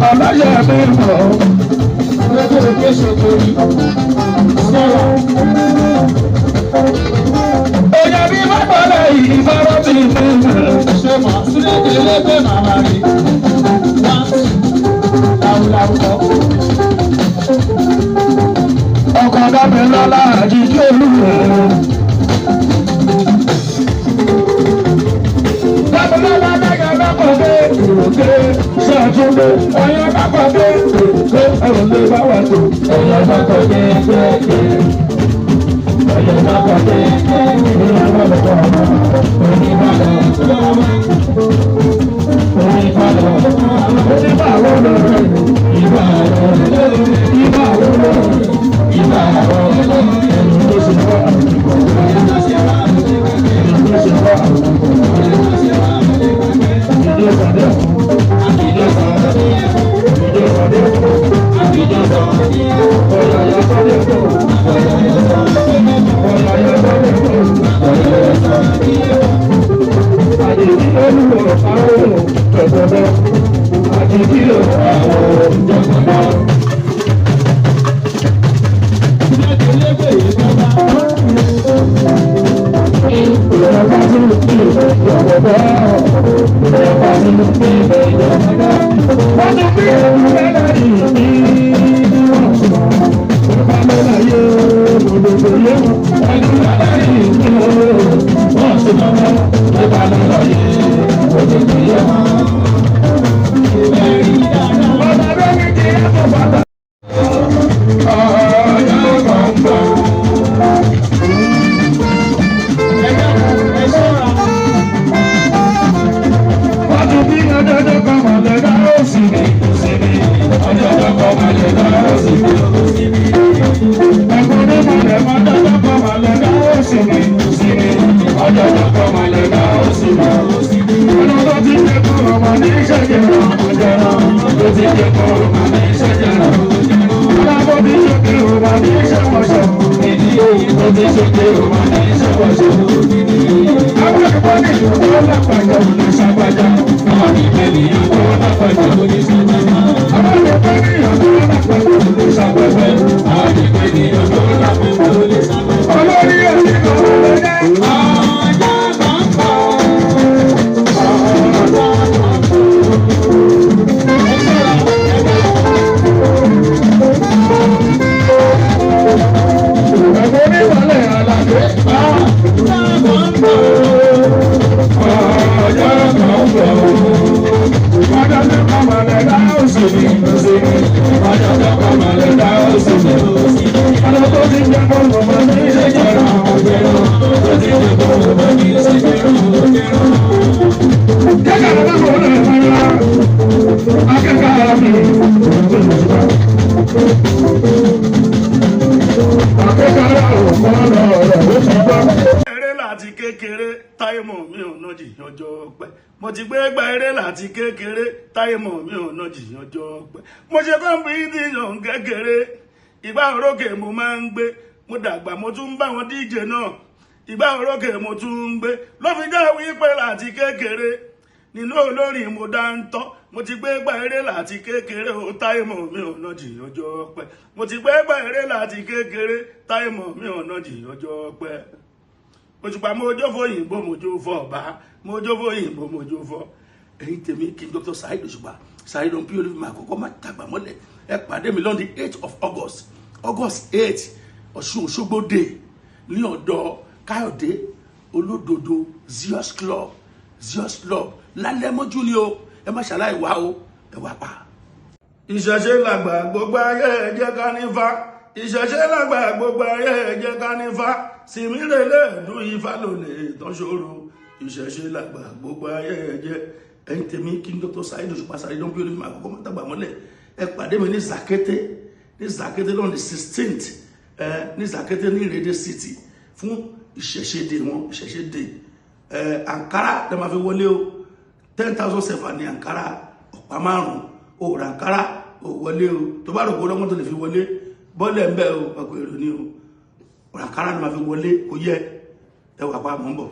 ọlọ́yẹ̀ mi mọ̀ lókè kéṣe torí sọ́wọ́. Èèyàn bí má bọ́lẹ̀ yìí fọ́rọ́ bí mi ṣe mọ̀ sílẹ̀ délé pé màmá rí láwùláwù kọ́. Ọkọ̀ dábẹ́ lọ́la àjíjí olúwo. Dábẹ́lọ́lá dágà lápọ̀dé òkè ṣàtúndé ọyọ́ lápọ̀dé òkè ẹ̀rọ lè bá wà tó. Ọyọ́ lápọ̀dé kéèké. Ọyọ́ lápọ̀dé kéèké. Oníbàlọ̀ oníbàlọ̀ oníbàlọ̀ oníbàlọ̀ lórí ìbàlọ̀ ìbàlọ̀ lórí ìbàlọ̀ ẹni tó ṣe wá àdúgbò ẹni tó ṣe wá àdúgbò ẹni tó ṣe wá àdúgbò ẹni tó ṣe wá àdúgbò ìdí ìsàdé ìdí ìsàdé ìdí ìsàdé ìdí ìsàdé ọ̀yà yà sàdé tó ọ̀yà yà sàdé ọ̀yà yà sàdé tó ọ̀yà yà sàdé àdìdí olúwo àwọn jọ̀gbọ̀dọ̀ àdìdí àwọn jọ̀gbọ̀dọ̀. Mo ti gbé gba eré láti kékeré táyé mọ̀ mi ò ná jìyàn jọ pẹ́. Mo ṣe competition kékeré ìgbà orókè mo máa ń gbé, mo dàgbà mo tún ń bá wọn díje náà ìgbà orókè mo tún ń gbé, ló fi jẹ́ wípé láti kékeré nínú olórin mo dá ń tọ́. Mo ti gbé gba eré láti kékeré ó táyé mọ̀ mi ò ná jìyàn jọ pẹ́. Mo ti gbé gba eré láti kékeré táyé mọ̀ mi ò ná jìyàn jọ pẹ́. Òṣùpá mojo fòyìnbó mojo fọ ọba mojo fòyìnbó mojo fọ ẹ̀yin tèmi kí n Dr. Saheed Osupa Saheed Osupa olùfẹ́ máa kọ́kọ́ má tàgbà mọ́lẹ̀ ẹ pàdé mi lọ́n the 8th of August 8 Ọ̀ṣun Òṣogbo day ní ọ̀dọ̀ Káyọ̀dé Olódodo Zios Club lálẹ́ mọ́jú ni o ẹ má ṣàlàyé wá o ẹ wá pa. Ìṣẹ̀ṣe làgbà gbogbo ayé ẹ jẹ́ ká nífà ìṣẹ̀ṣe làgbà gbogbo ayé ẹ jẹ́ ká nífà sìmírèlè dùn ifá lòlè tán ṣòro ìṣẹ̀ṣe làgbà gbogbo ayé ẹ jẹ́ ẹ̀yin tèmi kí n Dr. Saheed Osupa Saheed Osupa olùfẹ́ máa kọ́kọ́ má tàgbà mọ́lẹ̀ ẹ pàdé mi ní Zakete lọ́n the 16th ní Zakete ní Ìrèdè City fún ìṣẹ̀ṣe dé wọn ìṣẹ̀ṣe dé Ankara tẹ́ máa fi wọlé o 10,000 sefa ní Ankara ọ̀pá márùn-ún o ra Ankara o wọlé o tó bá rò pé ọlọ́gbọ́n tó lè fi wọlé bọ́ọ̀lẹ̀ ń bẹ́ o ọkọ̀ èrò ní o Ankara ni máa fi wọlé kò yẹ ẹ wà pa mọ́ ń bọ̀.